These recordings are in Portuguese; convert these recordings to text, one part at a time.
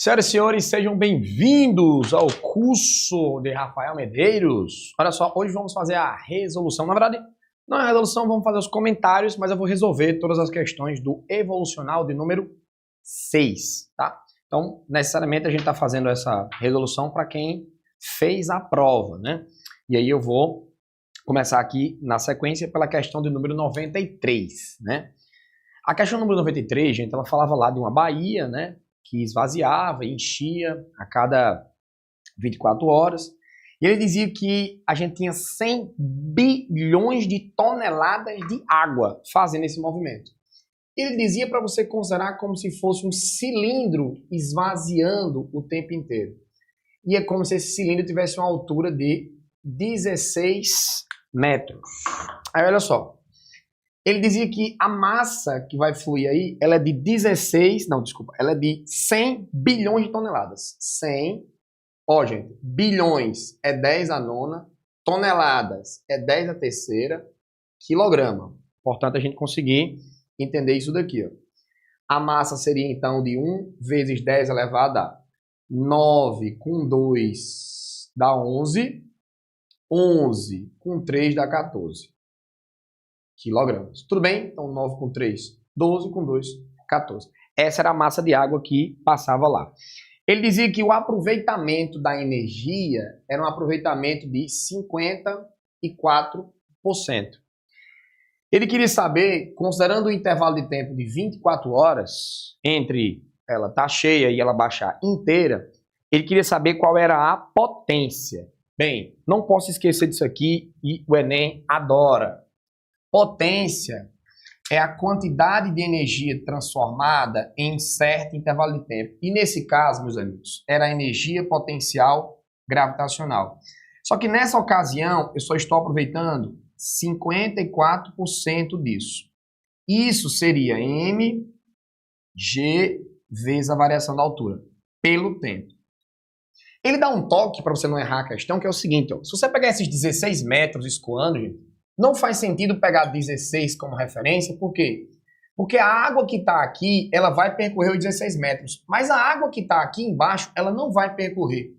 Senhoras e senhores, sejam bem-vindos ao curso de Rafael Medeiros. Olha só, hoje vamos fazer a resolução. Na verdade, não é a resolução, vamos fazer os comentários, mas eu vou resolver todas as questões do evolucional de número 6, tá? Então, necessariamente a gente está fazendo essa resolução para quem fez a prova, né? E aí eu vou começar aqui na sequência pela questão de número 93, né? A questão número 93, gente, ela falava lá de uma baía, né? Que esvaziava e enchia a cada 24 horas. E ele dizia que a gente tinha 100 bilhões de toneladas de água fazendo esse movimento. Ele dizia para você considerar como se fosse um cilindro esvaziando o tempo inteiro. E é como se esse cilindro tivesse uma altura de 16 metros. Aí olha só. Ele dizia que a massa que vai fluir aí, ela é de 100 bilhões de toneladas. 100, ó gente, bilhões é 10 a nona, toneladas é 10 a terceira, quilograma. Portanto, a gente conseguir entender isso daqui, ó. A massa seria então de 1 vezes 10 elevado a 9 com 2 dá 11, 11 com 3 dá 14. Quilogramas. Tudo bem? Então, 9 com 3, 12 com 2, 14. Essa era a massa de água que passava lá. Ele dizia que o aproveitamento da energia era um aproveitamento de 54%. Ele queria saber, considerando o intervalo de tempo de 24 horas, entre ela estar cheia e ela baixar inteira, ele queria saber qual era a potência. Bem, não posso esquecer disso aqui e o Enem adora. Potência é a quantidade de energia transformada em certo intervalo de tempo. E nesse caso, meus amigos, era a energia potencial gravitacional. Só que nessa ocasião, eu só estou aproveitando 54% disso. Isso seria mg vezes a variação da altura, pelo tempo. Ele dá um toque para você não errar a questão, que é o seguinte, ó, se você pegar esses 16 metros escoando, gente, não faz sentido pegar 16 como referência, por quê? Porque a água que está aqui, ela vai percorrer os 16 metros, mas a água que está aqui embaixo, ela não vai percorrer.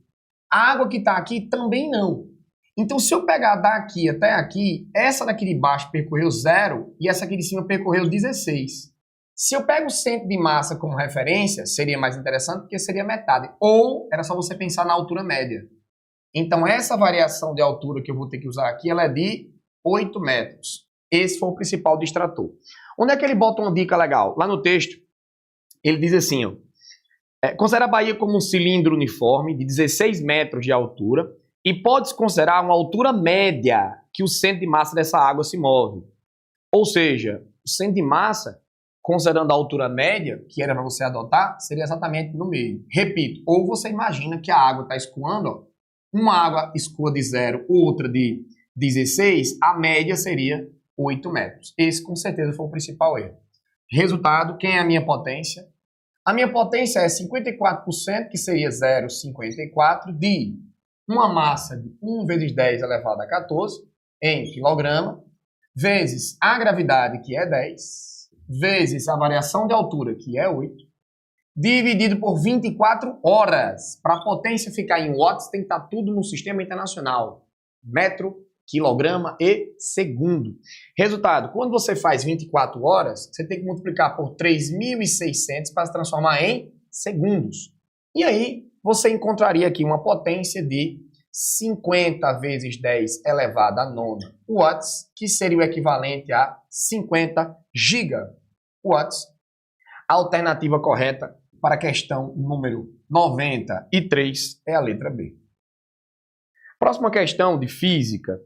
A água que está aqui também não. Então, se eu pegar daqui até aqui, essa daqui de baixo percorreu 0 e essa aqui de cima percorreu 16. Se eu pego o centro de massa como referência, seria mais interessante porque seria metade. Ou era só você pensar na altura média. Então, essa variação de altura que eu vou ter que usar aqui, ela é de 8 metros. Esse foi o principal distrator. Onde é que ele bota uma dica legal? Lá no texto, ele diz assim, ó, considera a baía como um cilindro uniforme de 16 metros de altura e pode-se considerar uma altura média que o centro de massa dessa água se move. Ou seja, o centro de massa, considerando a altura média, que era para você adotar, seria exatamente no meio. Repito, ou você imagina que a água está escoando, ó, uma água escoa de 0, outra de 16, a média seria 8 metros. Esse com certeza foi o principal erro. Resultado, quem é a minha potência? A minha potência é 54%, que seria 0,54, de uma massa de 1 vezes 10 elevado a 14, em quilograma, vezes a gravidade, que é 10, vezes a variação de altura, que é 8, dividido por 24 horas. Para a potência ficar em watts, tem que estar tudo no sistema internacional. Metro, quilograma e segundo. Resultado, quando você faz 24 horas, você tem que multiplicar por 3.600 para se transformar em segundos. E aí, você encontraria aqui uma potência de 50 vezes 10 elevado a nona watts, que seria o equivalente a 50 gigawatts. A alternativa correta para a questão número 93 é a letra B. Próxima questão de física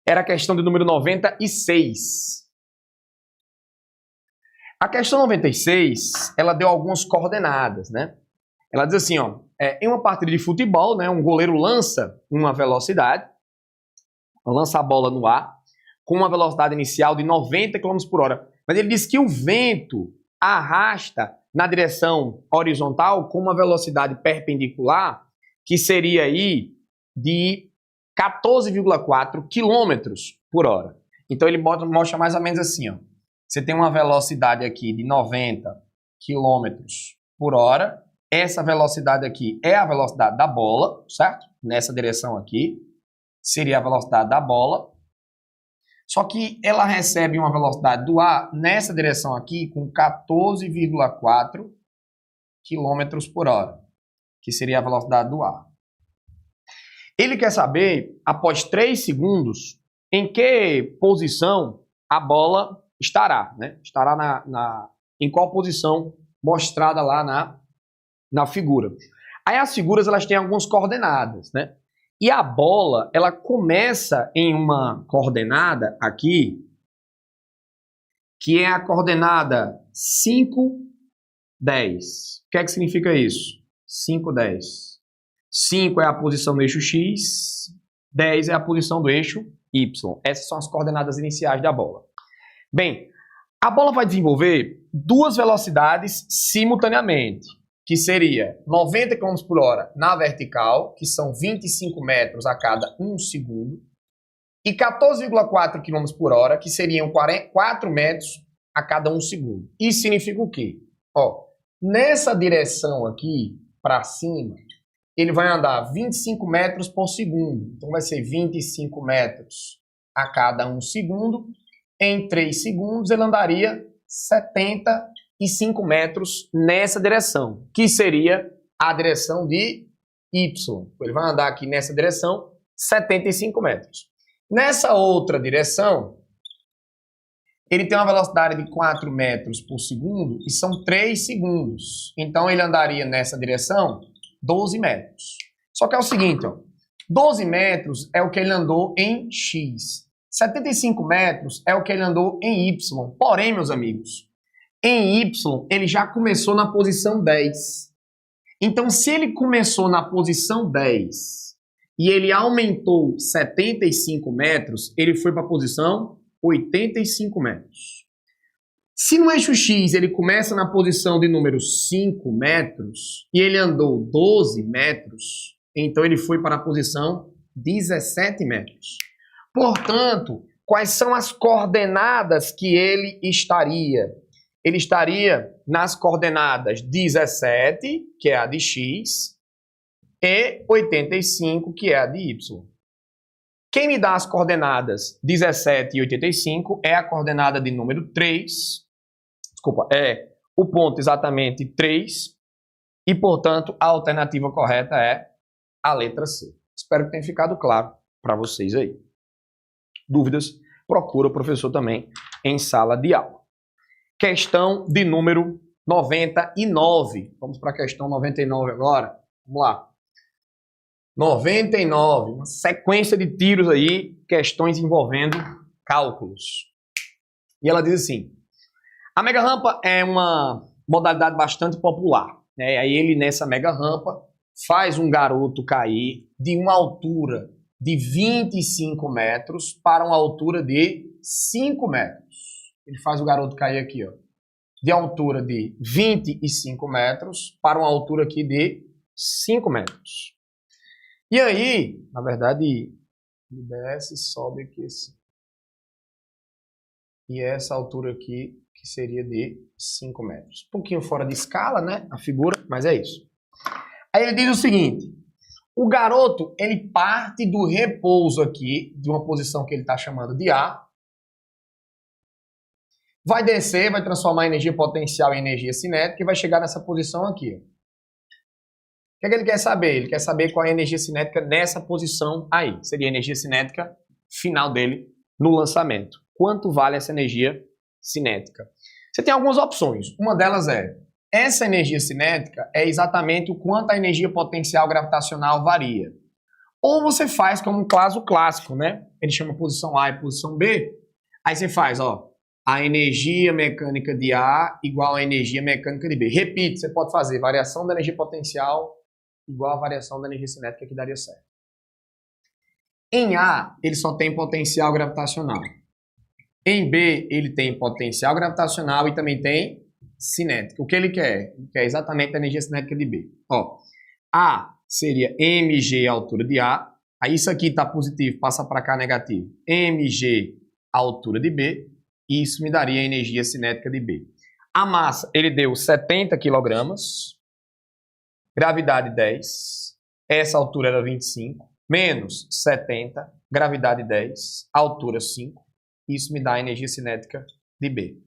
era a questão de número 96. A questão 96, ela deu algumas coordenadas, né? Ela diz assim, ó, em uma partida de futebol, né, um goleiro lança uma velocidade, lança a bola no ar, com uma velocidade inicial de 90 km por hora. Mas ele diz que o vento arrasta na direção horizontal com uma velocidade perpendicular, que seria aí de 14,4 km por hora. Então ele mostra mais ou menos assim, ó. Você tem uma velocidade aqui de 90 km por hora essa velocidade aqui é a velocidade da bola, certo? Nessa direção aqui, seria a velocidade da bola. Só que ela recebe uma velocidade do ar nessa direção aqui com 14,4 km por hora, que seria a velocidade do ar. Ele quer saber, após 3 segundos, em que posição a bola estará, né? Estará em qual posição mostrada lá na figura. Aí as figuras elas têm algumas coordenadas, né? E a bola, ela começa em uma coordenada aqui, que é a coordenada 5, 10. O que é que significa isso? 5, 10. 5 é a posição do eixo X, 10 é a posição do eixo Y. Essas são as coordenadas iniciais da bola. Bem, a bola vai desenvolver 2 velocidades simultaneamente, que seria 90 km por hora na vertical, que são 25 metros a cada 1 segundo, e 14,4 km por hora, que seriam 4 metros a cada 1 segundo. Isso significa o quê? Ó, nessa direção aqui, para cima, ele vai andar 25 metros por segundo. Então vai ser 25 metros a cada 1 segundo. Em 3 segundos ele andaria 75 metros nessa direção, que seria a direção de Y. Ele vai andar aqui nessa direção 75 metros. Nessa outra direção, ele tem uma velocidade de 4 metros por segundo e são 3 segundos. Então ele andaria nessa direção 12 metros. Só que é o seguinte, ó, 12 metros é o que ele andou em X. 75 metros é o que ele andou em Y. Porém, meus amigos, em Y ele já começou na posição 10. Então, se ele começou na posição 10 e ele aumentou 75 metros, ele foi para a posição 85 metros. Se no eixo X ele começa na posição de número 5 metros e ele andou 12 metros, então ele foi para a posição 17 metros. Portanto, quais são as coordenadas que ele estaria? Ele estaria nas coordenadas 17, que é a de X, e 85, que é a de Y. Quem me dá as coordenadas 17 e 85 é a coordenada de número 3, é o ponto exatamente 3, e, portanto, a alternativa correta é a letra C. Espero que tenha ficado claro para vocês aí. Dúvidas? Procura o professor também em sala de aula. Questão de número 99. Vamos para a questão 99 agora. Vamos lá. 99, uma sequência de tiros aí, questões envolvendo cálculos. E ela diz assim: a mega rampa é uma modalidade bastante popular, né? Aí ele nessa mega rampa faz um garoto cair de uma altura de 25 metros para uma altura de 5 metros. Ele faz o garoto cair aqui, ó, de altura de 25 metros para uma altura aqui de 5 metros. E aí, na verdade, ele desce e sobe aqui assim. E essa altura aqui, que seria de 5 metros. Um pouquinho fora de escala, né, a figura, mas é isso. Aí ele diz o seguinte: o garoto, ele parte do repouso aqui, de uma posição que ele está chamando de A, vai descer, vai transformar a energia potencial em energia cinética e vai chegar nessa posição aqui. O que é que ele quer saber? Ele quer saber qual é a energia cinética nessa posição aí. Seria a energia cinética final dele no lançamento. Quanto vale essa energia cinética? Você tem algumas opções. Uma delas é: essa energia cinética é exatamente o quanto a energia potencial gravitacional varia. Ou você faz como um caso clássico, né? Ele chama posição A e posição B. Aí você faz, ó, a energia mecânica de A igual à energia mecânica de B. Repite, você pode fazer variação da energia potencial igual à variação da energia cinética, que daria certo. Em A, ele só tem potencial gravitacional. Em B, ele tem potencial gravitacional e também tem cinética. O que ele quer? Ele quer exatamente a energia cinética de B. Ó, A seria mg a altura de A. Aí isso aqui está positivo, passa para cá negativo. mg a altura de B. E isso me daria a energia cinética de B. A massa, ele deu 70 kg. gravidade 10, essa altura era 25, menos 70, gravidade 10, altura 5, isso me dá a energia cinética de B.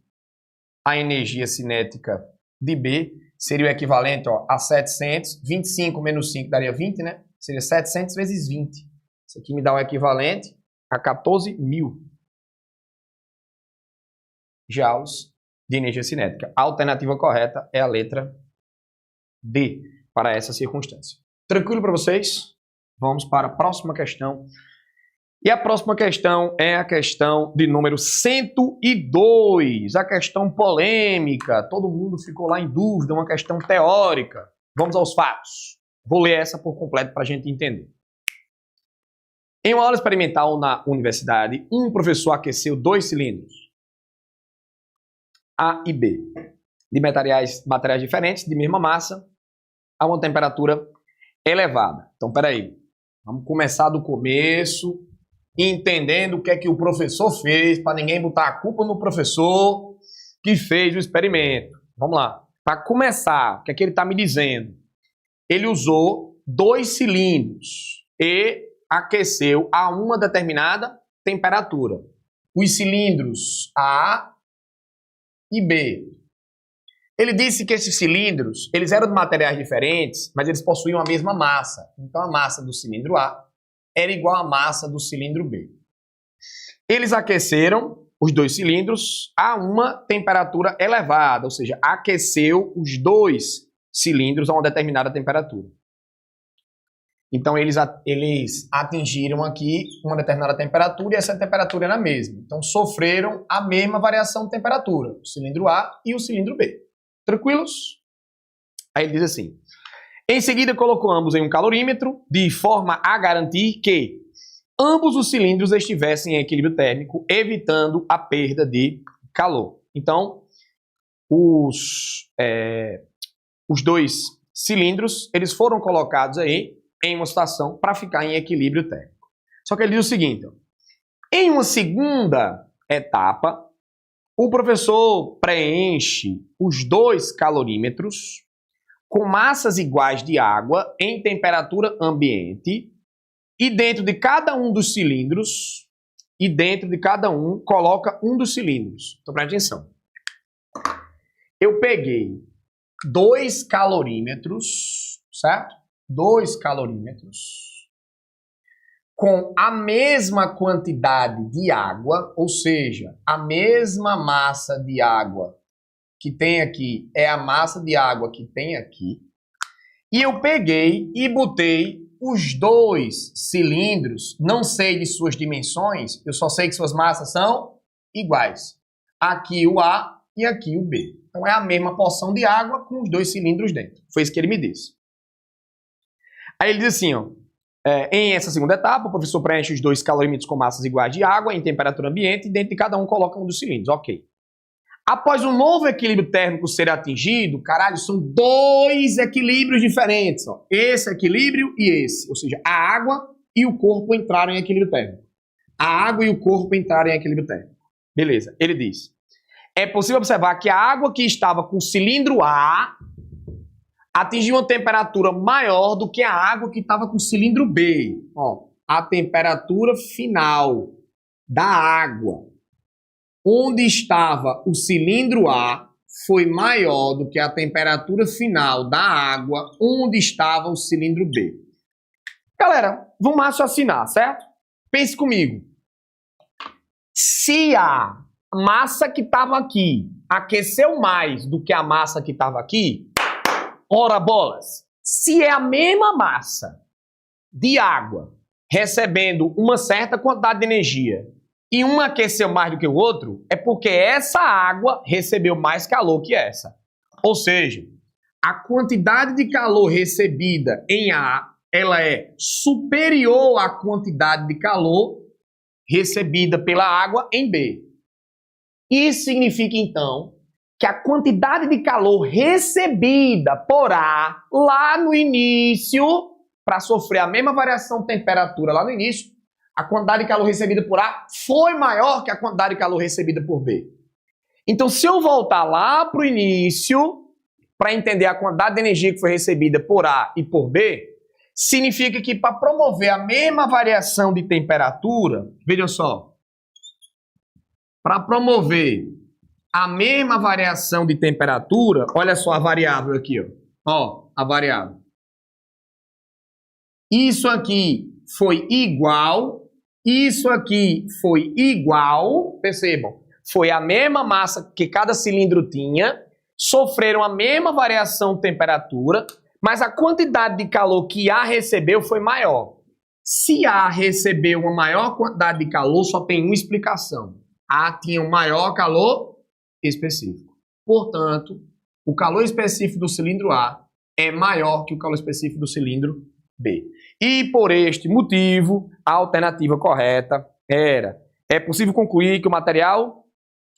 A energia cinética de B seria o equivalente a 700, 25 menos 5 daria 20, né? Seria 700 vezes 20. Isso aqui me dá o equivalente a 14.000 joules de energia cinética. A alternativa correta é a letra D para essa circunstância. Tranquilo para vocês? Vamos para a próxima questão. E a próxima questão é a questão de número 102, a questão polêmica. Todo mundo ficou lá em dúvida, uma questão teórica. Vamos aos fatos. Vou ler essa por completo para a gente entender. Em uma aula experimental na universidade, um professor aqueceu 2 cilindros, A e B, de materiais diferentes, de mesma massa, a uma temperatura elevada. Então, peraí, vamos começar do começo, entendendo o que é que o professor fez, para ninguém botar a culpa no professor que fez o experimento. Vamos lá. Para começar, o que é que ele está me dizendo? Ele usou 2 cilindros e aqueceu a uma determinada temperatura. Os cilindros A e B. Ele disse que esses cilindros, eles eram de materiais diferentes, mas eles possuíam a mesma massa. Então a massa do cilindro A era igual à massa do cilindro B. Eles aqueceram os 2 cilindros a uma temperatura elevada, ou seja, aqueceu os 2 cilindros a uma determinada temperatura. Então eles atingiram aqui uma determinada temperatura e essa temperatura era a mesma. Então sofreram a mesma variação de temperatura, o cilindro A e o cilindro B. Tranquilos? Aí ele diz assim: em seguida colocou ambos em um calorímetro de forma a garantir que ambos os cilindros estivessem em equilíbrio térmico, evitando a perda de calor. Então, os 2 cilindros, eles foram colocados aí em uma situação para ficar em equilíbrio térmico. Só que ele diz o seguinte: em uma segunda etapa, o professor preenche os 2 calorímetros com massas iguais de água em temperatura ambiente e dentro de cada um dos cilindros, coloca um dos cilindros. Então presta atenção. Eu peguei 2 calorímetros, certo? 2 calorímetros com a mesma quantidade de água, ou seja, a mesma massa de água que tem aqui é a massa de água que tem aqui. E eu peguei e botei os 2 cilindros, não sei de suas dimensões, eu só sei que suas massas são iguais. Aqui o A e aqui o B. Então é a mesma porção de água com os 2 cilindros dentro. Foi isso que ele me disse. Aí ele diz assim, ó, em essa segunda etapa, o professor preenche os 2 calorímetros com massas iguais de água em temperatura ambiente e dentro de cada um coloca um dos cilindros. Ok. Após um novo equilíbrio térmico ser atingido, caralho, são 2 equilíbrios diferentes. Ó. Esse equilíbrio e esse. Ou seja, a água e o corpo entraram em equilíbrio térmico. A água e o corpo entraram em equilíbrio térmico. Beleza. Ele diz: é possível observar que a água que estava com o cilindro A atingiu uma temperatura maior do que a água que estava com o cilindro B. Ó, a temperatura final da água onde estava o cilindro A foi maior do que a temperatura final da água onde estava o cilindro B. Galera, vamos raciocinar, certo? Pense comigo. Se a massa que estava aqui aqueceu mais do que a massa que estava aqui, ora bolas, se é a mesma massa de água recebendo uma certa quantidade de energia e uma aqueceu mais do que o outro, é porque essa água recebeu mais calor que essa. Ou seja, a quantidade de calor recebida em A, ela é superior à quantidade de calor recebida pela água em B. Isso significa, então, que a quantidade de calor recebida por A lá no início, para sofrer a mesma variação de temperatura lá no início, a quantidade de calor recebida por A foi maior que a quantidade de calor recebida por B. Então, se eu voltar lá para o início, para entender a quantidade de energia que foi recebida por A e por B, significa que para promover a mesma variação de temperatura, vejam só, para promover a mesma variação de temperatura, olha só a variável aqui, ó, a variável. Isso aqui foi igual, isso aqui foi igual, percebam, foi a mesma massa que cada cilindro tinha, sofreram a mesma variação de temperatura, mas a quantidade de calor que A recebeu foi maior. Se A recebeu uma maior quantidade de calor, só tem uma explicação. A tinha um maior calor específico. Portanto, o calor específico do cilindro A é maior que o calor específico do cilindro B. E por este motivo, a alternativa correta era: é possível concluir que o material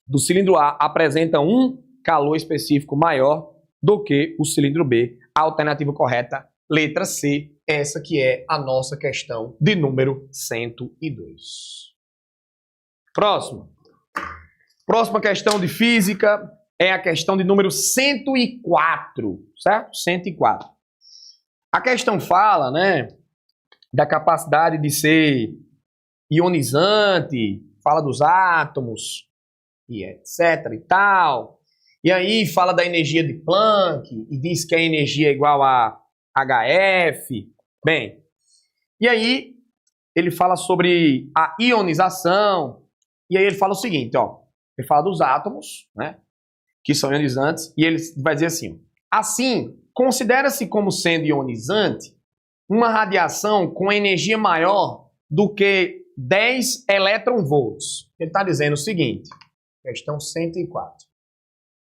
do cilindro A apresenta um calor específico maior do que o cilindro B. A alternativa correta, letra C, essa que é a nossa questão de número 102. Próxima questão de física é a questão de número 104, certo? 104. A questão fala, né, da capacidade de ser ionizante, fala dos átomos e etc e tal. E aí fala da energia de Planck e diz que a energia é igual a HF. Bem, e aí ele fala sobre a ionização. E aí ele fala o seguinte, ó. Ele fala dos átomos, né, que são ionizantes, e ele vai dizer assim, considera-se como sendo ionizante uma radiação com energia maior do que 10 elétron-volts. Ele está dizendo o seguinte, questão 104.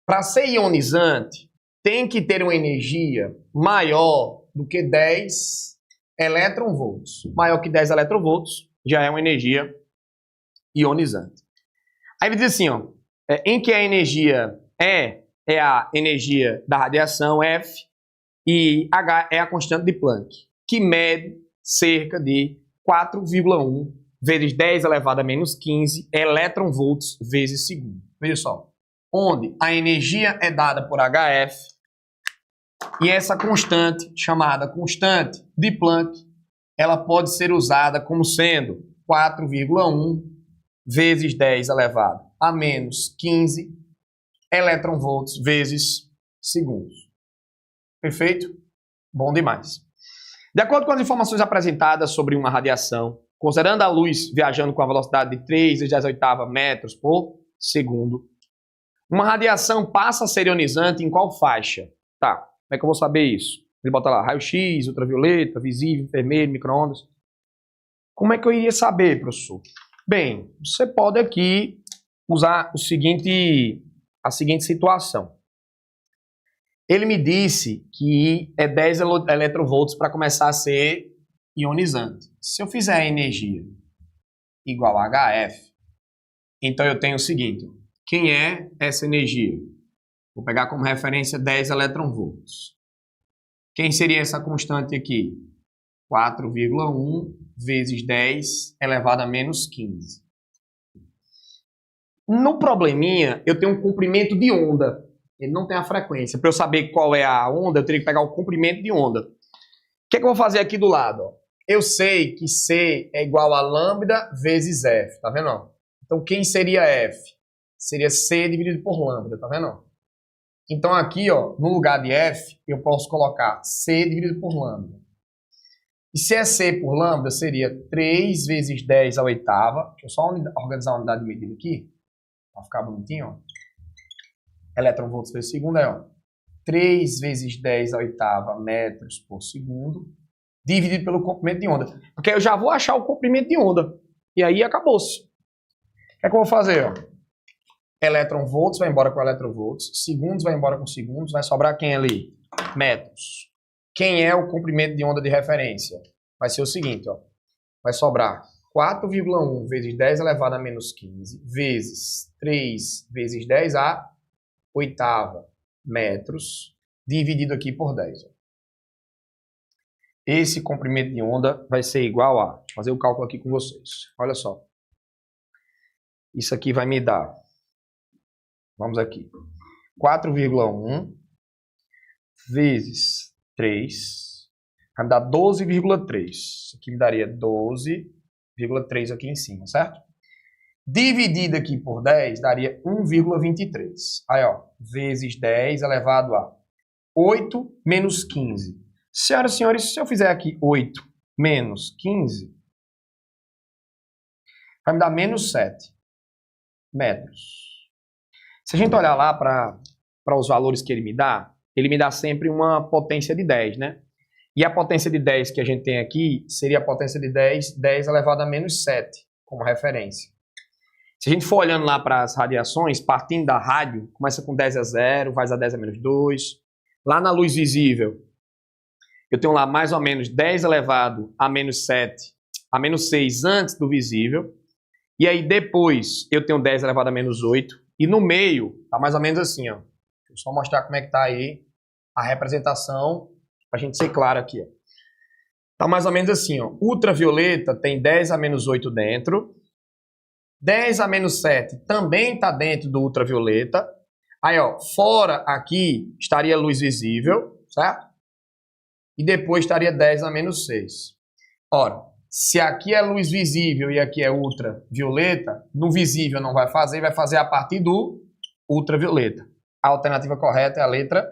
Para ser ionizante, tem que ter uma energia maior do que 10 elétron-volts. Maior que 10 elétron-volts já é uma energia ionizante. Aí ele diz assim, ó, em que a energia é a energia da radiação, F, e H é a constante de Planck, que mede cerca de 4,1 vezes 10 elevado a menos 15 elétron-volts vezes segundo. Veja só, onde a energia é dada por HF e essa constante, chamada constante de Planck, ela pode ser usada como sendo 4,1 vezes 10 elevado a menos 15 elétron-volts vezes segundos. Perfeito? Bom demais. De acordo com as informações apresentadas sobre uma radiação, considerando a luz viajando com a velocidade de 3 vezes 10 oitava metros por segundo, uma radiação passa a ser ionizante em qual faixa? Tá, como é que eu vou saber isso? Ele bota lá raio-x, ultravioleta, visível, vermelho, micro-ondas. Como é que eu iria saber, professor? Bem, você pode aqui usar a seguinte situação. Ele me disse que é 10 eletronvolts para começar a ser ionizante. Se eu fizer a energia igual a HF, então eu tenho o seguinte, quem é essa energia? Vou pegar como referência 10 eletronvolts. Quem seria essa constante aqui? 4,1 vezes 10 elevado a menos 15. No probleminha, eu tenho um comprimento de onda. Ele não tem a frequência. Para eu saber qual é a onda, eu teria que pegar o comprimento de onda. O que é que eu vou fazer aqui do lado? Ó? Eu sei que C é igual a lambda vezes F. Tá vendo? Ó? Então, quem seria F? Seria C dividido por lambda. Tá vendo? Ó? Então, aqui, ó, no lugar de F, eu posso colocar C dividido por lambda. E se é C por lambda, seria 3 vezes 10 a oitava. Deixa eu só organizar a unidade de medida aqui, para ficar bonitinho, ó. Eletronvolts por segundo é, ó, 3 vezes 10 a oitava metros por segundo, dividido pelo comprimento de onda. Porque eu já vou achar o comprimento de onda. E aí acabou-se. O que é que eu vou fazer, ó? Eletronvolts vai embora com eletronvolts, segundos vai embora com segundos, vai sobrar quem ali? Metros. Quem é o comprimento de onda de referência? Vai ser o seguinte, ó. Vai sobrar 4,1 vezes 10 elevado a menos 15 vezes 3 vezes 10 a oitava metros, dividido aqui por 10. Ó. Esse comprimento de onda vai ser igual a... Vou fazer o cálculo aqui com vocês. Olha só. Isso aqui vai me dar... Vamos aqui. 4,1 vezes 3, vai me dar 12,3. Isso aqui me daria 12,3 aqui em cima, certo? Dividido aqui por 10, daria 1,23. Aí, ó, vezes 10 elevado a 8 menos 15. Senhoras e senhores, se eu fizer aqui 8 menos 15, vai me dar menos 7 metros. Se a gente olhar lá para os valores que ele me dá sempre uma potência de 10, né? E a potência de 10 que a gente tem aqui seria a potência de 10 elevado a menos 7, como referência. Se a gente for olhando lá para as radiações, partindo da rádio, começa com 10 a 0, vai a 10 a menos 2. Lá na luz visível, eu tenho lá mais ou menos 10 elevado a menos 7, a menos 6 antes do visível. E aí depois eu tenho 10 elevado a menos 8. E no meio, tá mais ou menos assim, ó. Deixa eu só mostrar como é que tá aí a representação, pra gente ser claro aqui, ó. Tá mais ou menos assim, ó. Ultravioleta tem 10 a menos 8 dentro. 10 a menos 7 também está dentro do ultravioleta. Aí, ó, fora aqui estaria luz visível, certo? E depois estaria 10 a menos 6. Ora, se aqui é luz visível e aqui é ultravioleta, no visível não vai fazer a partir do ultravioleta. A alternativa correta é a letra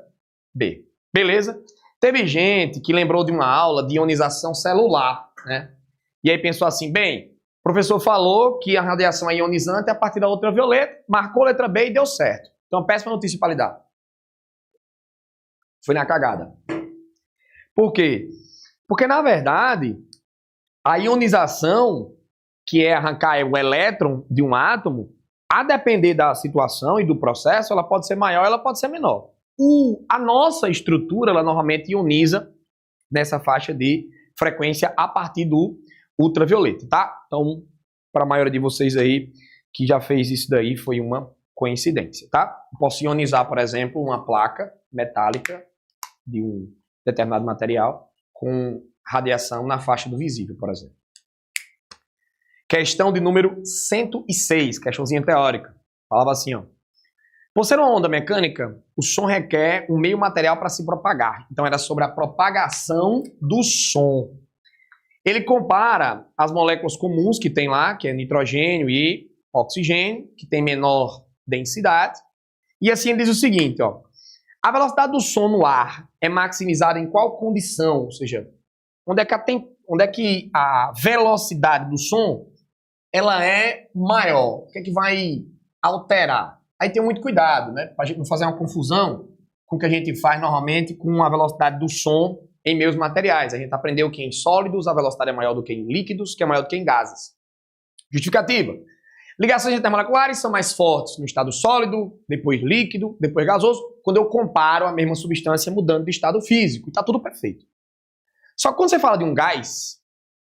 B. Beleza? Teve gente que lembrou de uma aula de ionização celular, né? E aí pensou assim, bem, o professor falou que a radiação é ionizante a partir da ultravioleta, marcou a letra B e deu certo. Então, péssima notícia para lhe dar. Foi na cagada. Por quê? Porque, na verdade, a ionização, que é arrancar o elétron de um átomo, a depender da situação e do processo, ela pode ser maior, ela pode ser menor. A nossa estrutura, ela normalmente ioniza nessa faixa de frequência a partir do ultravioleta, tá? Então, para a maioria de vocês aí que já fez isso daí, foi uma coincidência, tá? Posso ionizar, por exemplo, uma placa metálica de um determinado material com radiação na faixa do visível, por exemplo. Questão de número 106, questãozinha teórica. Falava assim, ó. Por ser uma onda mecânica, o som requer um meio material para se propagar. Então, era sobre a propagação do som. Ele compara as moléculas comuns que tem lá, que é nitrogênio e oxigênio, que tem menor densidade. E assim ele diz o seguinte, ó. A velocidade do som no ar é maximizada em qual condição? Ou seja, onde é que a velocidade do som ela é maior? O que é que vai alterar? Aí tem muito cuidado, né? Para a gente não fazer uma confusão com o que a gente faz normalmente com a velocidade do som em meios materiais. A gente aprendeu que em sólidos a velocidade é maior do que em líquidos, que é maior do que em gases. Justificativa. Ligações intermoleculares são mais fortes no estado sólido, depois líquido, depois gasoso, quando eu comparo a mesma substância mudando de estado físico. Está tudo perfeito. Só que quando você fala de um gás,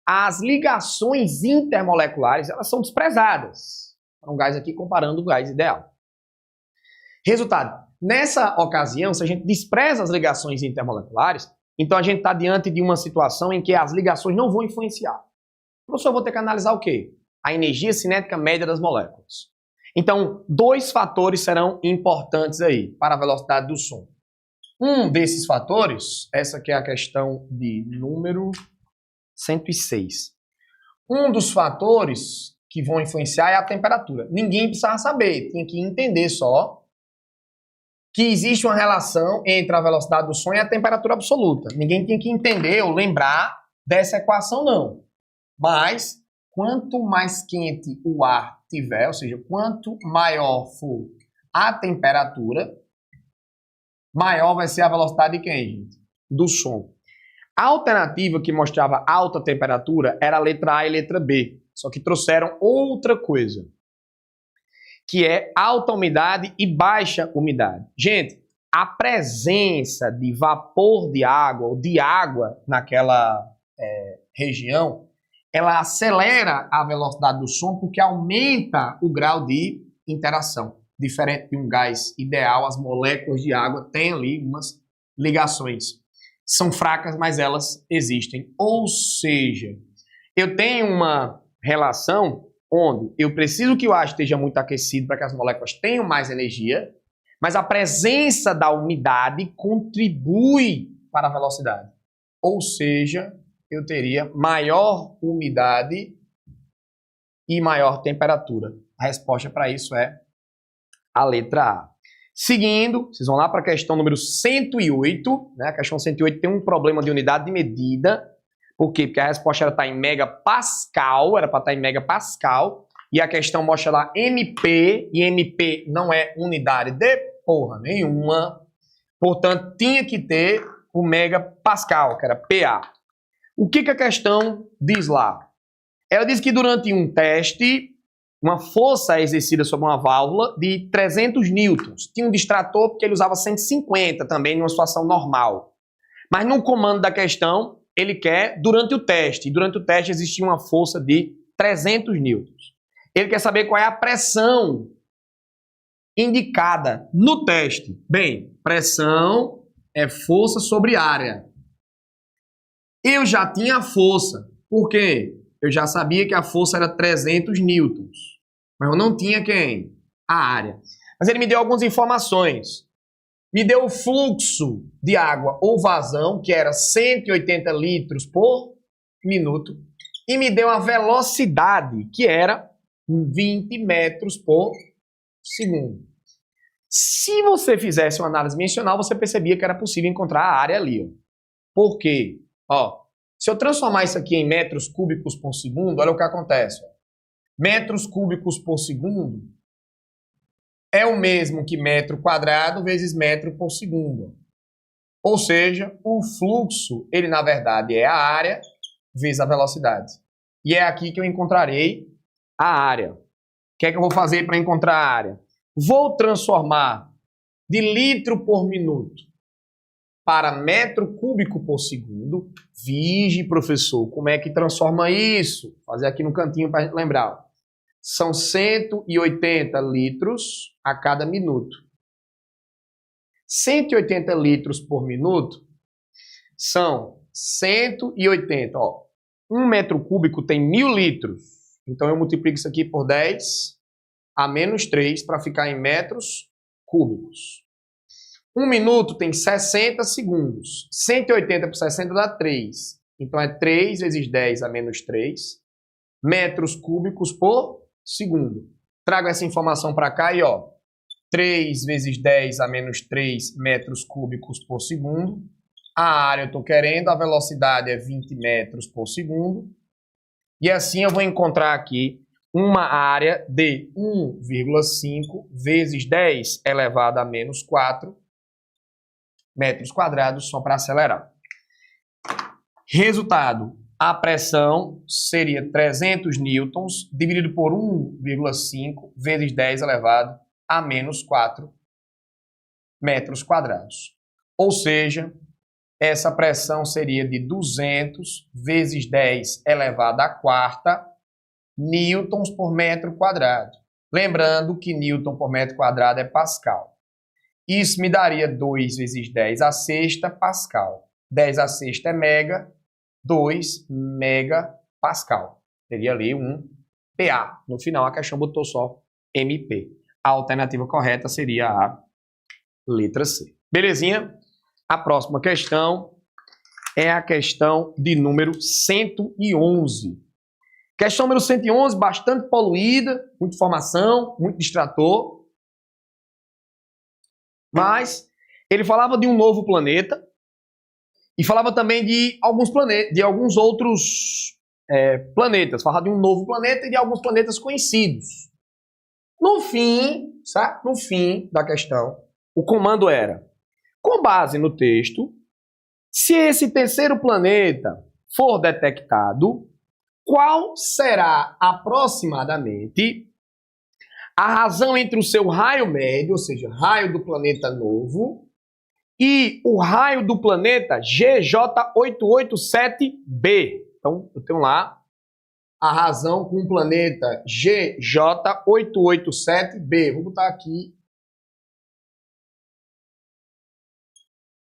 as ligações intermoleculares elas são desprezadas. Um gás aqui comparando o gás ideal. Resultado, nessa ocasião, se a gente despreza as ligações intermoleculares, então a gente está diante de uma situação em que as ligações não vão influenciar. Professor, eu vou ter que analisar o quê? A energia cinética média das moléculas. Então, dois fatores serão importantes aí para a velocidade do som. Um desses fatores, essa aqui é a questão de número 106. Um dos fatores que vão influenciar é a temperatura. Ninguém precisava saber, tinha que entender só que existe uma relação entre a velocidade do som e a temperatura absoluta. Ninguém tinha que entender ou lembrar dessa equação, não. Mas, quanto mais quente o ar tiver, ou seja, quanto maior for a temperatura, maior vai ser a velocidade de quem, gente? Do som. A alternativa que mostrava alta temperatura era a letra A e a letra B. Só que trouxeram outra coisa, que é alta umidade e baixa umidade. Gente, a presença de vapor de água ou de água naquela região, ela acelera a velocidade do som porque aumenta o grau de interação. Diferente de um gás ideal, as moléculas de água têm ali umas ligações. São fracas, mas elas existem. Ou seja, eu tenho uma relação onde eu preciso que o ar esteja muito aquecido para que as moléculas tenham mais energia, Mas a presença da umidade contribui para a velocidade. Ou seja, eu teria maior umidade e maior temperatura. A resposta para isso é a letra A. Seguindo, vocês vão lá para a questão número 108. Né? A questão 108 tem um problema de unidade de medida. Por quê? Porque a resposta era estar em megapascal, era para estar em megapascal. E a questão mostra lá MP, e MP não é unidade de porra nenhuma. Portanto, tinha que ter o megapascal, que era PA. O que a questão diz lá? Ela diz que durante um teste, uma força é exercida sobre uma válvula de 300 newtons. Tinha um distrator porque ele usava 150 também numa situação normal. Mas no comando da questão, ele quer durante o teste. E durante o teste existia uma força de 300 newtons. Ele quer saber qual é a pressão indicada no teste. Bem, pressão é força sobre área. Eu já tinha a força. Por quê? Eu já sabia que a força era 300 newtons. Mas eu não tinha quem? A área. Mas ele me deu algumas informações. Me deu o fluxo de água ou vazão, que era 180 litros por minuto. E me deu a velocidade, que era 20 metros por segundo. Se você fizesse uma análise dimensional, você percebia que era possível encontrar a área ali. Ó. Por quê? Ó, se eu transformar isso aqui em metros cúbicos por segundo, olha o que acontece. Ó. Metros cúbicos por segundo é o mesmo que metro quadrado vezes metro por segundo. Ou seja, o fluxo, ele na verdade é a área vezes a velocidade. E é aqui que eu encontrarei a área. O que é que eu vou fazer para encontrar a área? Vou transformar de litro por minuto para metro cúbico por segundo. Vige, professor, como é que transforma isso? Vou fazer aqui no cantinho para a gente lembrar. São 180 litros a cada minuto. 180 litros por minuto são 180. Ó. 1 metro cúbico tem 1000 litros. Então eu multiplico isso aqui por 10 a menos 3 para ficar em metros cúbicos. 1 minuto tem 60 segundos. 180 por 60 dá 3. Então é 3 vezes 10 a menos 3 metros cúbicos por segundo. Trago essa informação para cá e ó, 3 vezes 10 a menos 3 metros cúbicos por segundo. A área eu estou querendo, a velocidade é 20 metros por segundo. E assim eu vou encontrar aqui uma área de 1,5 vezes 10 elevado a menos 4 metros quadrados, só para acelerar. Resultado, a pressão seria 300 newtons dividido por 1,5 vezes 10 elevado a menos 4 metros quadrados. Ou seja, essa pressão seria de 200 vezes 10 elevado à quarta newtons por metro quadrado. Lembrando que newton por metro quadrado é pascal. Isso me daria 2 vezes 10 à sexta pascal. 10 à sexta é mega, 2 megapascal. Teria ali um PA. No final a questão botou só MP. A alternativa correta seria a letra C. Belezinha? A próxima questão é a questão de número 111. Questão número 111, bastante poluída, muita informação, muito distrator. Mas ele falava de um novo planeta e falava também de alguns outros planetas. Falava de um novo planeta e de alguns planetas conhecidos. No fim, certo? No fim da questão, o comando era: com base no texto, se esse terceiro planeta for detectado, qual será aproximadamente a razão entre o seu raio médio, ou seja, raio do planeta novo, e o raio do planeta GJ887b. Então, eu tenho lá a razão com o planeta GJ887b. Vou botar aqui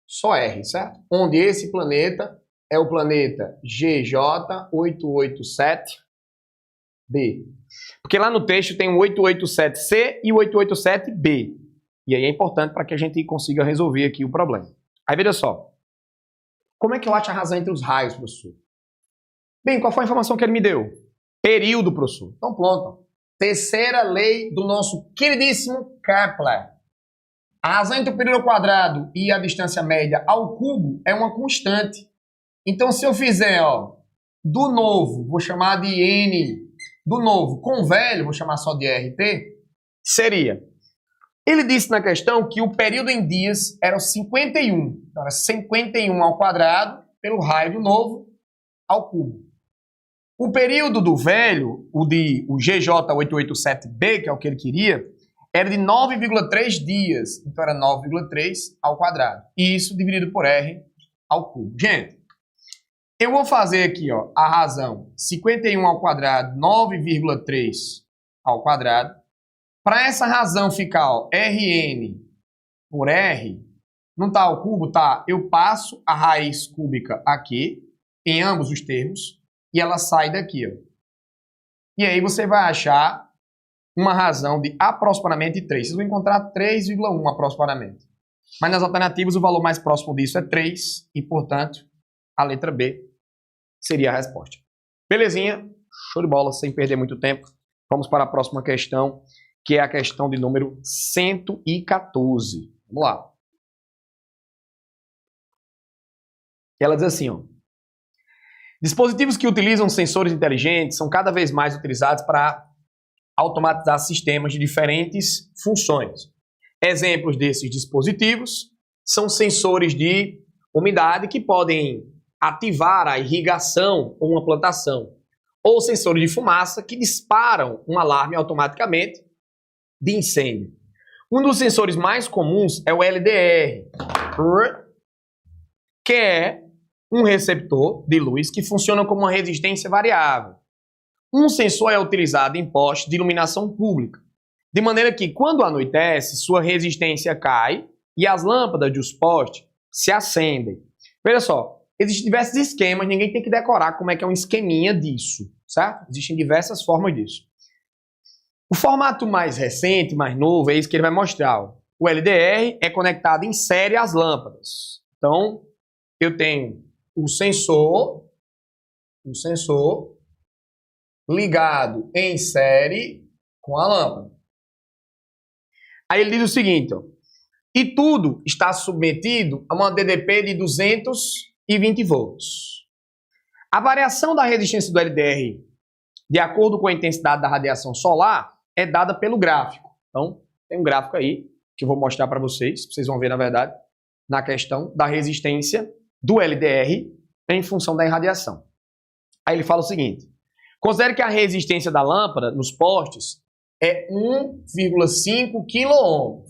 só R, certo? Onde esse planeta é o planeta GJ887b. Porque lá no texto tem o 887c e o 887b. E aí é importante para que a gente consiga resolver aqui o problema. Aí veja só. Como é que eu acho a razão entre os raios, professor? Bem, qual foi a informação que ele me deu? Período, professor. Então pronto. Terceira lei do nosso queridíssimo Kepler. A razão entre o período ao quadrado e a distância média ao cubo é uma constante. Então se eu fizer, ó, do novo, vou chamar de N, do novo com velho, vou chamar só de RT, seria... Ele disse na questão que o período em dias era 51. Então, era 51 ao quadrado pelo raio do novo ao cubo. O período do velho, o GJ887b, que é o que ele queria, era de 9,3 dias. Então, era 9,3 ao quadrado. E isso dividido por R ao cubo. Gente, eu vou fazer aqui, ó, a razão 51 ao quadrado, 9,3 ao quadrado. Para essa razão ficar, ó, Rn por R, não tá ao cubo, tá? Eu passo a raiz cúbica aqui, em ambos os termos, e ela sai daqui, ó. E aí você vai achar uma razão de aproximadamente 3. Vocês vão encontrar 3,1 aproximadamente. Mas nas alternativas o valor mais próximo disso é 3, e portanto, a letra B seria a resposta. Belezinha? Show de bola, sem perder muito tempo. Vamos para a próxima questão, que é a questão de número 114. Vamos lá. Ela diz assim, ó. Dispositivos que utilizam sensores inteligentes são cada vez mais utilizados para automatizar sistemas de diferentes funções. Exemplos desses dispositivos são sensores de umidade que podem ativar a irrigação ou uma plantação, ou sensores de fumaça que disparam um alarme automaticamente de incêndio. Um dos sensores mais comuns é o LDR, que é um receptor de luz que funciona como uma resistência variável. Um sensor é utilizado em postes de iluminação pública, de maneira que, quando anoitece, sua resistência cai e as lâmpadas dos postes se acendem. Veja só, existem diversos esquemas, ninguém tem que decorar como é que é um esqueminha disso, certo? Existem diversas formas disso. O formato mais recente, mais novo, é isso que ele vai mostrar. Ó. O LDR é conectado em série às lâmpadas. Então, eu tenho o sensor ligado em série com a lâmpada. Aí ele diz o seguinte, ó, e tudo está submetido a uma DDP de 220 volts. A variação da resistência do LDR, de acordo com a intensidade da radiação solar, é dada pelo gráfico. Então, tem um gráfico aí que eu vou mostrar para vocês vão ver, na verdade, na questão da resistência do LDR em função da irradiação. Aí ele fala o seguinte, considere que a resistência da lâmpada nos postes é 1,5 kΩ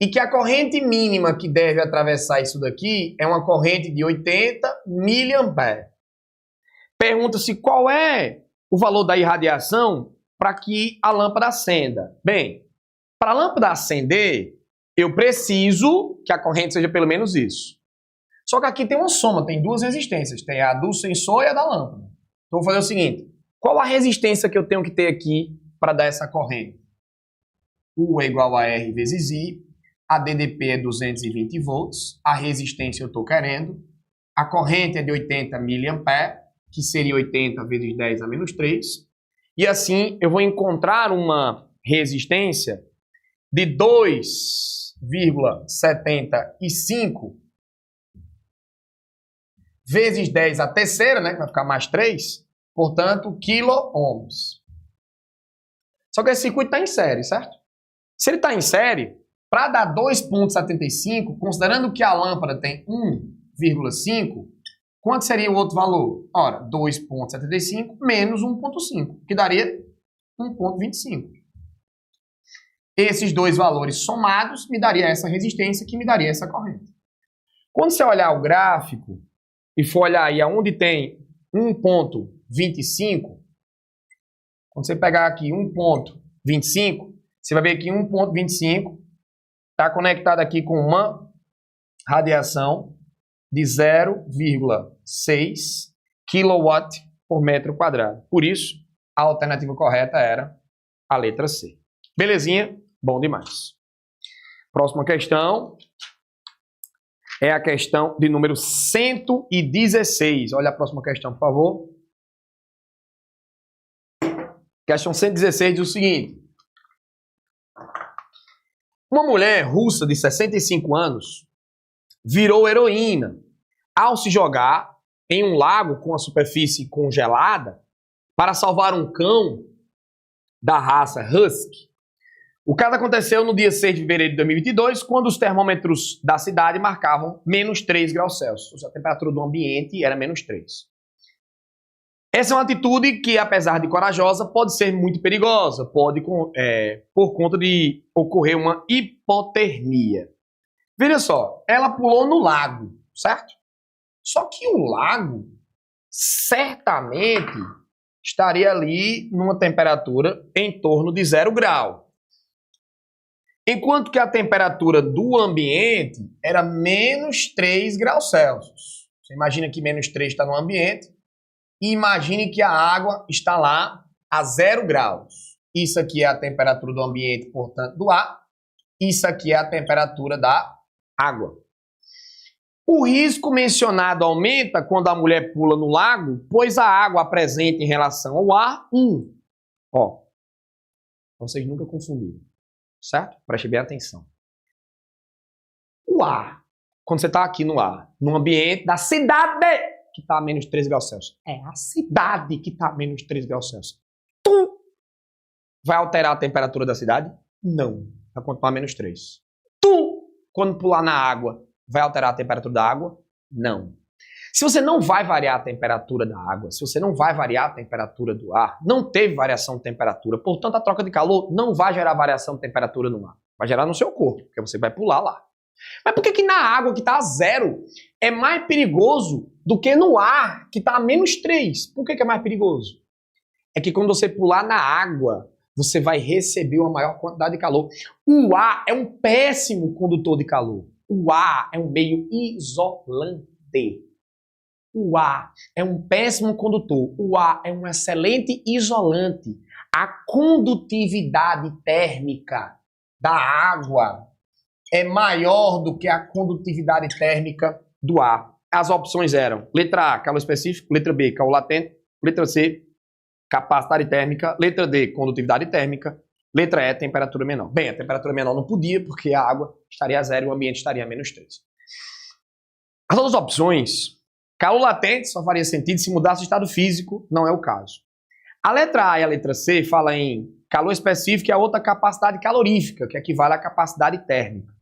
e que a corrente mínima que deve atravessar isso daqui é uma corrente de 80 mA. Pergunta-se qual é o valor da irradiação para que a lâmpada acenda. Bem, para a lâmpada acender, eu preciso que a corrente seja pelo menos isso. Só que aqui tem uma soma, tem duas resistências, tem a do sensor e a da lâmpada. Então, vou fazer o seguinte, qual a resistência que eu tenho que ter aqui para dar essa corrente? U é igual a R vezes I, a DDP é 220 volts, a resistência eu estou querendo, a corrente é de 80 mA, que seria 80 vezes 10 a menos 3, e assim eu vou encontrar uma resistência de 2,75 vezes 10 a terceira, né, que vai ficar mais 3, portanto, quiloohms. Só que esse circuito está em série, certo? Se ele está em série, para dar 2,75, considerando que a lâmpada tem 1,5, quanto seria o outro valor? Ora, 2,75 menos 1,5, que daria 1,25. Esses dois valores somados me daria essa resistência, que me daria essa corrente. Quando você olhar o gráfico e for olhar aí aonde tem 1,25, quando você pegar aqui 1,25, você vai ver que 1,25 está conectado aqui com uma radiação de 0,6 kW por metro quadrado. Por isso, a alternativa correta era a letra C. Belezinha? Bom demais. Próxima questão é a questão de número 116. Olha a próxima questão, por favor. Questão 116 diz o seguinte. Uma mulher russa de 65 anos virou heroína ao se jogar em um lago com a superfície congelada para salvar um cão da raça Husky. O caso aconteceu no dia 6 de fevereiro de 2022, quando os termômetros da cidade marcavam menos 3 graus Celsius. A temperatura do ambiente era menos 3. Essa é uma atitude que, apesar de corajosa, pode ser muito perigosa, pode por conta de ocorrer uma hipotermia. Veja só, ela pulou no lago, certo? Só que o lago certamente estaria ali numa temperatura em torno de 0 grau. Enquanto que a temperatura do ambiente era menos 3 graus Celsius. Você imagina que menos 3 está no ambiente e imagine que a água está lá a 0 graus. Isso aqui é a temperatura do ambiente, portanto, do ar. Isso aqui é a temperatura da água. O risco mencionado aumenta quando a mulher pula no lago, pois a água apresenta em relação ao ar 1. Ó, vocês nunca confundiram, certo? Preste bem atenção. O ar, quando você está aqui no ar, no ambiente da cidade que está a menos 3 graus Celsius, é a cidade que está a menos 3 graus Celsius. Tu vai alterar a temperatura da cidade? Não, vai continuar a menos 3. Tu, quando pular na água, vai alterar a temperatura da água? Não. Se você não vai variar a temperatura da água, se você não vai variar a temperatura do ar, não teve variação de temperatura, portanto a troca de calor não vai gerar variação de temperatura no ar. Vai gerar no seu corpo, porque você vai pular lá. Mas por que na água que está a 0 é mais perigoso do que no ar que está a menos 3? Por que é mais perigoso? É que quando você pular na água, você vai receber uma maior quantidade de calor. O ar é um péssimo condutor de calor. O ar é um meio isolante. O ar é um péssimo condutor. O ar é um excelente isolante. A condutividade térmica da água é maior do que a condutividade térmica do ar. As opções eram letra A, calor específico, letra B, calor latente, letra C, capacidade térmica, letra D, condutividade térmica, letra E, temperatura menor. Bem, a temperatura menor não podia, porque a água estaria a 0 e o ambiente estaria a menos 3. As outras opções, calor latente só faria sentido se mudasse o estado físico, não é o caso. A letra A e a letra C falam em calor específico e a outra capacidade calorífica, que equivale à capacidade térmica.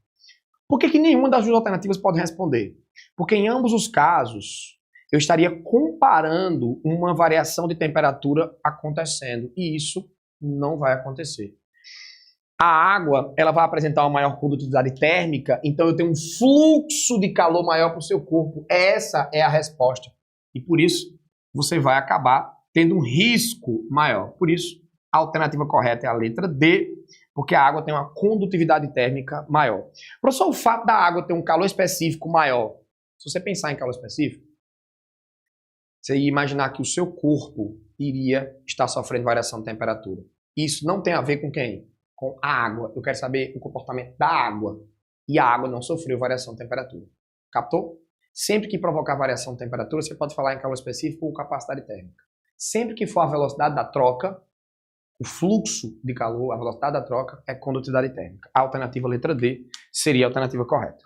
Por que nenhuma das duas alternativas pode responder? Porque em ambos os casos, eu estaria comparando uma variação de temperatura acontecendo, e isso não vai acontecer. A água, ela vai apresentar uma maior condutividade térmica, então eu tenho um fluxo de calor maior para o seu corpo. Essa é a resposta. E por isso, você vai acabar tendo um risco maior. Por isso, a alternativa correta é a letra D, porque a água tem uma condutividade térmica maior. Professor, o fato da água ter um calor específico maior, se você pensar em calor específico, você ia imaginar que o seu corpo iria estar sofrendo variação de temperatura. Isso não tem a ver com quem? Com a água. Eu quero saber o comportamento da água. E a água não sofreu variação de temperatura. Captou? Sempre que provocar variação de temperatura, você pode falar em calor específico ou capacidade térmica. Sempre que for a velocidade da troca, o fluxo de calor, a velocidade da troca, é condutividade térmica. A alternativa letra D seria a alternativa correta.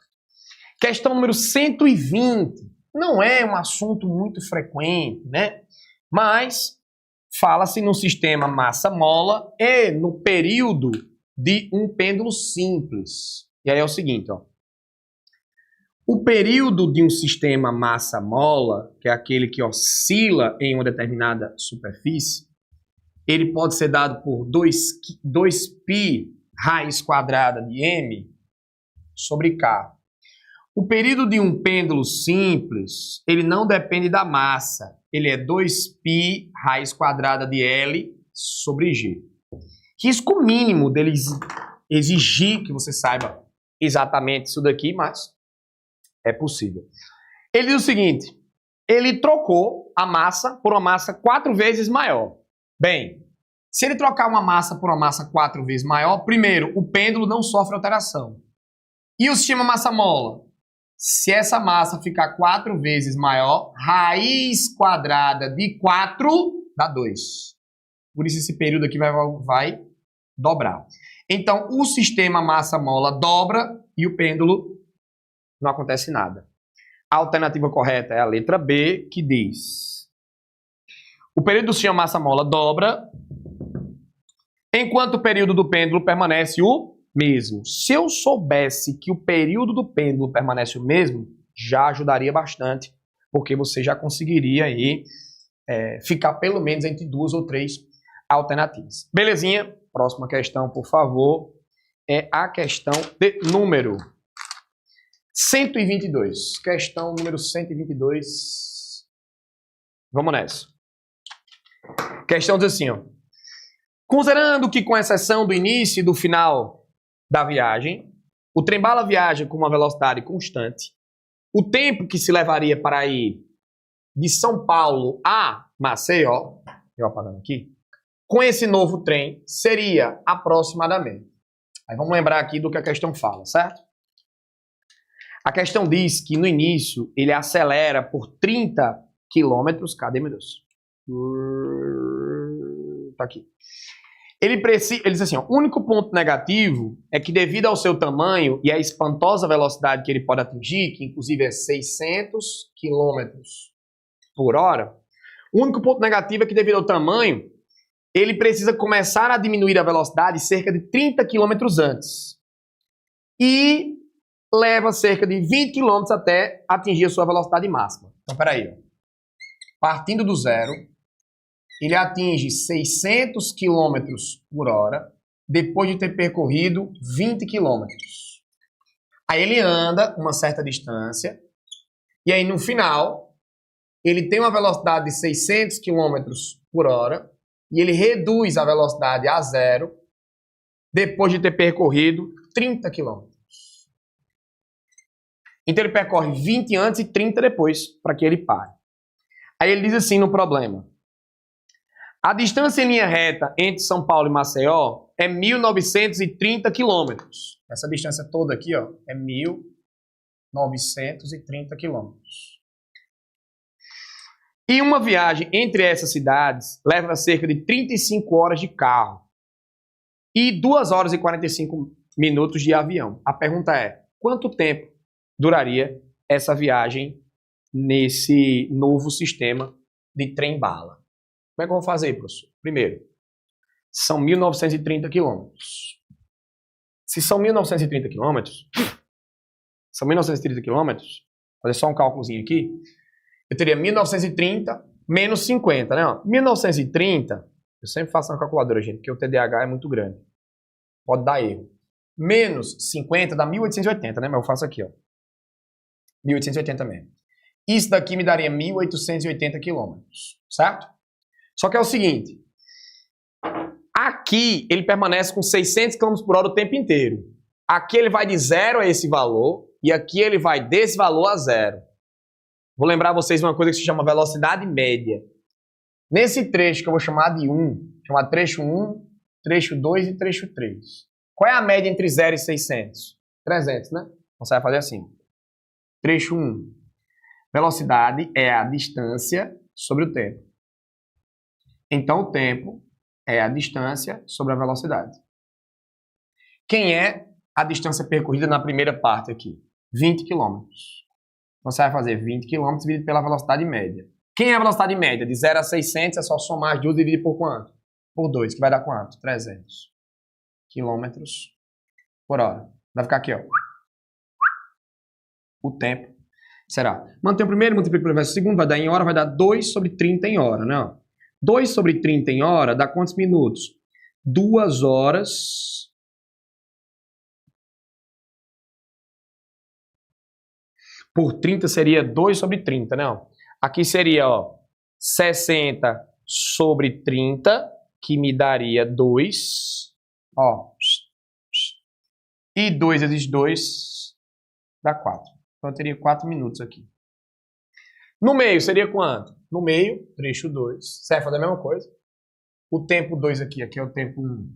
Questão número 120. Não é um assunto muito frequente, né? Mas fala-se no sistema massa-mola e no período de um pêndulo simples. E aí é o seguinte, ó. O período de um sistema massa-mola, que é aquele que oscila em uma determinada superfície, ele pode ser dado por 2π raiz quadrada de m sobre k. O período de um pêndulo simples, ele não depende da massa. Ele é 2π raiz quadrada de L sobre G. Risco mínimo dele exigir que você saiba exatamente isso daqui, mas é possível. Ele diz o seguinte, ele trocou a massa por uma massa 4 vezes maior. Bem, se ele trocar uma massa por uma massa 4 vezes maior, primeiro, o pêndulo não sofre alteração. E o sistema massa-mola? Se essa massa ficar 4 vezes maior, raiz quadrada de 4 dá 2. Por isso esse período aqui vai dobrar. Então, o sistema massa-mola dobra e o pêndulo não acontece nada. A alternativa correta é a letra B, que diz: o período do sistema massa-mola dobra, enquanto o período do pêndulo permanece o mesmo. Se eu soubesse que o período do pêndulo permanece o mesmo, já ajudaria bastante, porque você já conseguiria aí ficar pelo menos entre 2 ou 3 alternativas. Belezinha? Próxima questão, por favor, é a questão de número 122. Questão número 122. Vamos nessa. Questão diz assim, ó. Considerando que, com exceção do início e do final da viagem, o trem-bala viaja com uma velocidade constante, o tempo que se levaria para ir de São Paulo a Maceió, eu apagando aqui, com esse novo trem, seria aproximadamente. Aí vamos lembrar aqui do que a questão fala, certo? A questão diz que no início ele acelera por 30 quilômetros. Cadê, meu Deus? Tá aqui. Ele diz assim, ó, o único ponto negativo é que, devido ao seu tamanho e à espantosa velocidade que ele pode atingir, que inclusive é 600 quilômetros por hora, o único ponto negativo é que, devido ao tamanho, ele precisa começar a diminuir a velocidade cerca de 30 km antes. E leva cerca de 20 km até atingir a sua velocidade máxima. Então, peraí. Ó. Partindo do zero, ele atinge 600 km por hora, depois de ter percorrido 20 km. Aí ele anda uma certa distância, e aí no final, ele tem uma velocidade de 600 km por hora, e ele reduz a velocidade a zero depois de ter percorrido 30 km. Então ele percorre 20 antes e 30 depois, para que ele pare. Aí ele diz assim no problema: a distância em linha reta entre São Paulo e Maceió é 1.930 quilômetros. Essa distância toda aqui, ó, é 1.930 quilômetros. E uma viagem entre essas cidades leva cerca de 35 horas de carro e 2 horas e 45 minutos de avião. A pergunta é, quanto tempo duraria essa viagem nesse novo sistema de trem-bala? Como é que eu vou fazer, professor? Primeiro, são 1.930 quilômetros. Se são 1.930 quilômetros, vou fazer só um cálculozinho aqui, eu teria 1.930 menos 50, né? 1.930, eu sempre faço na calculadora, gente, porque o TDAH é muito grande. Pode dar erro. Menos 50 dá 1.880, né? Mas eu faço aqui, ó. 1.880 mesmo. Isso daqui me daria 1.880 quilômetros, certo? Só que é o seguinte, aqui ele permanece com 600 km por hora o tempo inteiro. Aqui ele vai de 0 a esse valor e aqui ele vai desse valor a 0. Vou lembrar vocês uma coisa que se chama velocidade média. Nesse trecho que eu vou chamar de 1, chamar trecho 1, trecho 2 e trecho 3. Qual é a média entre 0 e 600? 300, né? Então você vai fazer assim. Trecho 1. Velocidade é a distância sobre o tempo. Então o tempo é a distância sobre a velocidade. Quem é a distância percorrida na primeira parte aqui? 20 km. Então você vai fazer 20 km dividido pela velocidade média. Quem é a velocidade média? De 0 a 600 é só somar as duas e dividir por quanto? Por 2, que vai dar quanto? 300 km por hora. Vai ficar aqui, ó. O tempo será. Mantém o primeiro, multiplica pelo segundo, vai dar em hora, vai dar 2 sobre 30 em hora, né? 2 sobre 30 em hora dá quantos minutos? 2 horas... Por 30 seria 2 sobre 30, né? Aqui seria, ó, 60 sobre 30, que me daria 2. Ó. E 2 vezes 2 dá 4. Então eu teria 4 minutos aqui. No meio seria quanto? No meio, trecho 2. Você vai fazer a mesma coisa. O tempo 2 aqui é o tempo 1.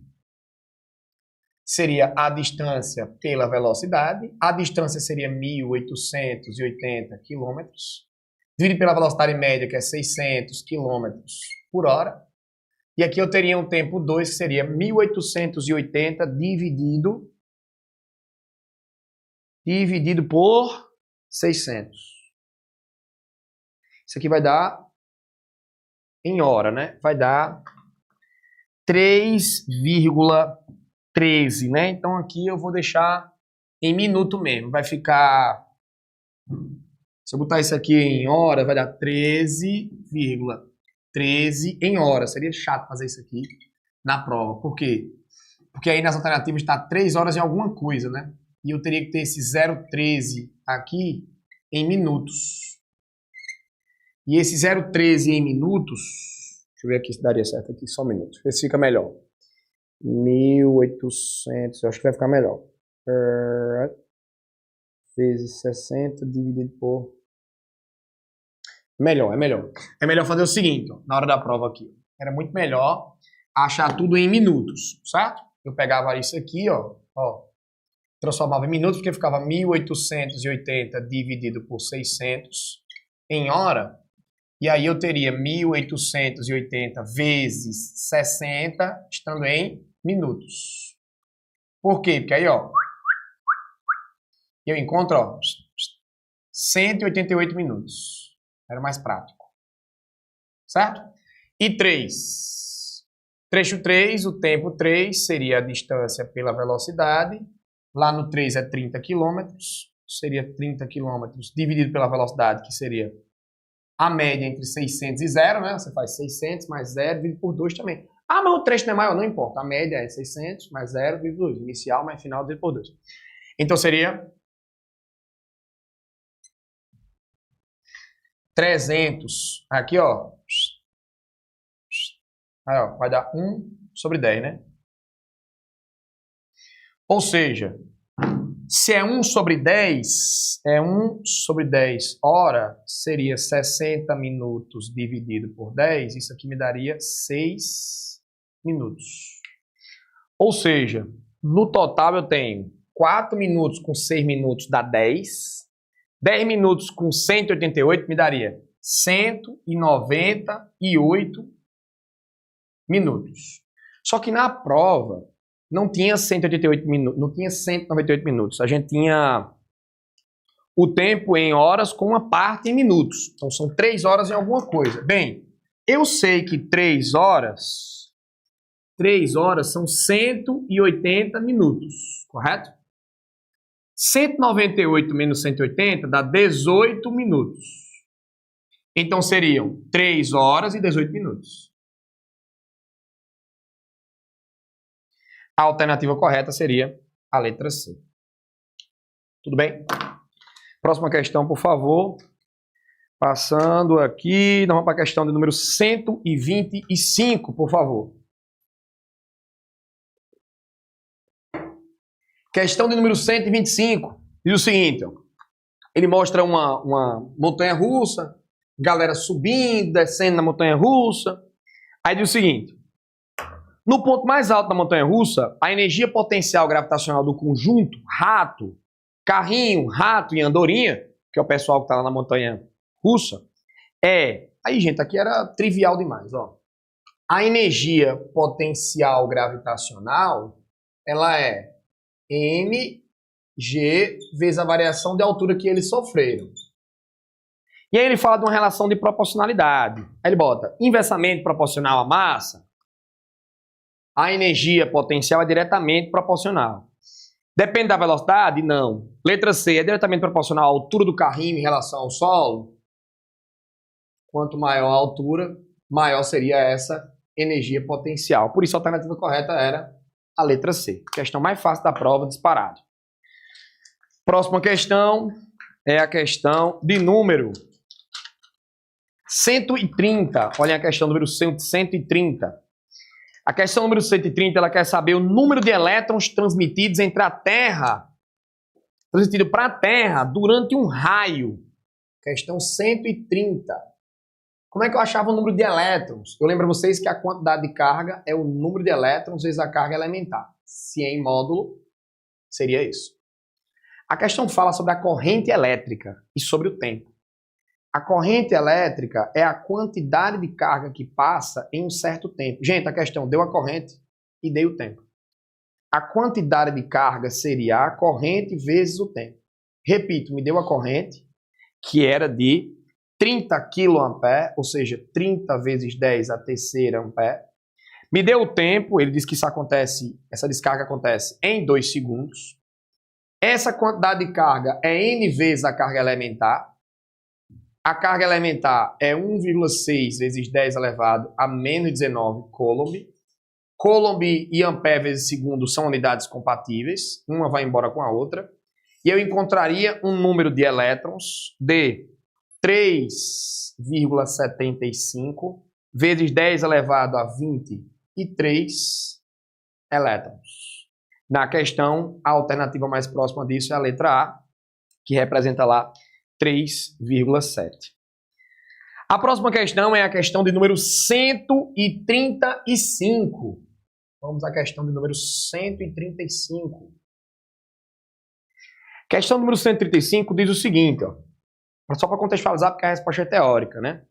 seria a distância pela velocidade. A distância seria 1.880 km, dividido pela velocidade média, que é 600 km por hora. E aqui eu teria um tempo 2, que seria 1.880 dividido por 600. Isso aqui vai dar em hora, né? Vai dar 3,13, né? Então aqui eu vou deixar em minuto mesmo. Vai ficar... Se eu botar isso aqui em hora, vai dar 13,13 em hora. Seria chato fazer isso aqui na prova. Por quê? Porque aí nas alternativas está 3 horas em alguma coisa, né? E eu teria que ter esse 0,13 aqui em minutos. E esse 0,13 em minutos... Deixa eu ver aqui se daria certo aqui, só um minuto. Ver se fica melhor. 1.800, eu acho que vai ficar melhor. Vezes 60 dividido por... Melhor, é melhor. É melhor fazer o seguinte, ó, na hora da prova aqui. Era muito melhor achar tudo em minutos, certo? Eu pegava isso aqui, ó, transformava em minutos, porque ficava 1.880 dividido por 600 em hora. E aí eu teria 1.880 vezes 60, estando em minutos. Por quê? Porque aí, ó, eu encontro, ó, 188 minutos. Era mais prático. Certo? E 3. Trecho 3, o tempo 3 seria a distância pela velocidade. Lá no 3 é 30 km. Seria 30 km dividido pela velocidade, que seria a média entre 600 e 0, né? Você faz 600 mais 0 dividido por 2 também. Ah, mas o trecho não é maior, não importa. A média é 600 mais 0 dividido por 2. Inicial mais final dividido por 2. Então seria 300. Aqui, ó. Aí, ó, vai dar 1/10, né? Ou seja, se é 1/10, é 1/10 hora, seria 60 minutos dividido por 10, isso aqui me daria 6 minutos. Ou seja, no total eu tenho 4 minutos com 6 minutos dá 10, 10 minutos com 188 me daria 198 minutos. Só que na prova não tinha 188 minutos, não tinha 198 minutos. A gente tinha o tempo em horas com uma parte em minutos. Então são 3 horas em alguma coisa. Bem, eu sei que 3 horas são 180 minutos, correto? 198 menos 180 dá 18 minutos. Então seriam 3 horas e 18 minutos. A alternativa correta seria a letra C. Tudo bem? Próxima questão, por favor. Passando aqui, vamos para a questão de número 125, por favor. Questão de número 125. Diz o seguinte, ó. Ele mostra uma montanha-russa, galera subindo, descendo na montanha-russa. Aí diz o seguinte. No ponto mais alto da montanha-russa, a energia potencial gravitacional do conjunto rato, carrinho, rato e andorinha, que é o pessoal que está lá na montanha-russa, é... Aí, gente, aqui era trivial demais, ó. A energia potencial gravitacional, ela é mg vezes a variação de altura que eles sofreram. E aí ele fala de uma relação de proporcionalidade. Aí ele bota inversamente proporcional à massa. A energia potencial é diretamente proporcional. Depende da velocidade? Não. Letra C, é diretamente proporcional à altura do carrinho em relação ao solo? Quanto maior a altura, maior seria essa energia potencial. Por isso a alternativa correta era a letra C. Questão mais fácil da prova, disparado. Próxima questão é a questão de número 130. Olhem a questão número 130. A questão número 130, ela quer saber o número de elétrons transmitidos entre a Terra, transmitido para a Terra durante um raio. Questão 130. Como é que eu achava o número de elétrons? Eu lembro a vocês que a quantidade de carga é o número de elétrons vezes a carga elementar. Se em módulo, seria isso. A questão fala sobre a corrente elétrica e sobre o tempo. A corrente elétrica é a quantidade de carga que passa em um certo tempo. Gente, a questão deu a corrente e deu o tempo. A quantidade de carga seria a corrente vezes o tempo. Repito, me deu a corrente, que era de 30 kA, ou seja, 30 vezes 10 a terceira ampere. Me deu o tempo, ele diz que essa descarga acontece em 2 segundos. Essa quantidade de carga é N vezes a carga elementar. A carga elementar é 1,6 vezes 10 elevado a menos 19 coulomb. Coulomb e ampere vezes segundo são unidades compatíveis, uma vai embora com a outra. E eu encontraria um número de elétrons de 3,75 vezes 10 elevado a 23 elétrons. Na questão, a alternativa mais próxima disso é a letra A, que representa lá 3,7. A próxima questão é a questão de número 135. Vamos à questão de número 135. Questão número 135 diz o seguinte, ó, só para contextualizar, porque a resposta é teórica, né?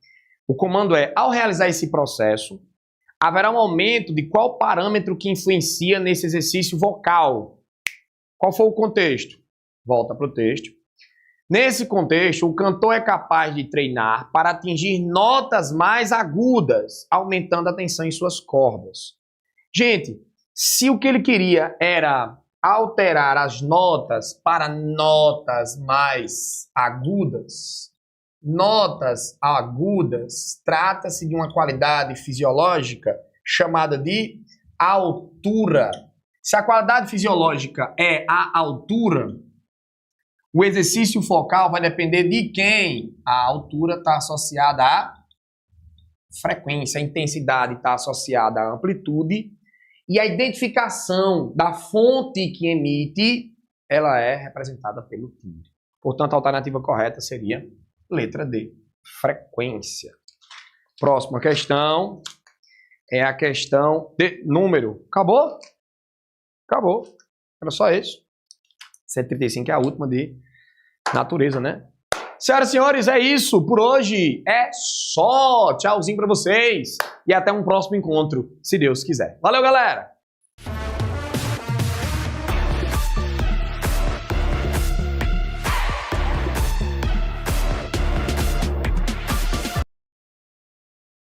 O comando é, ao realizar esse processo, haverá um aumento de qual parâmetro que influencia nesse exercício vocal? Qual foi o contexto? Volta para o texto. Nesse contexto, o cantor é capaz de treinar para atingir notas mais agudas, aumentando a tensão em suas cordas. Gente, se o que ele queria era alterar as notas para notas mais agudas, trata-se de uma qualidade fisiológica chamada de altura. Se a qualidade fisiológica é a altura, o exercício focal vai depender de quem? A altura está associada à frequência, a intensidade está associada à amplitude e a identificação da fonte que emite, ela é representada pelo timbre. Portanto, a alternativa correta seria letra D, frequência. Próxima questão é a questão de número. Acabou? Acabou. Era só isso. 135 é a última de natureza, né? Senhoras e senhores, é isso por hoje. É só. Tchauzinho pra vocês. E até um próximo encontro, se Deus quiser. Valeu, galera!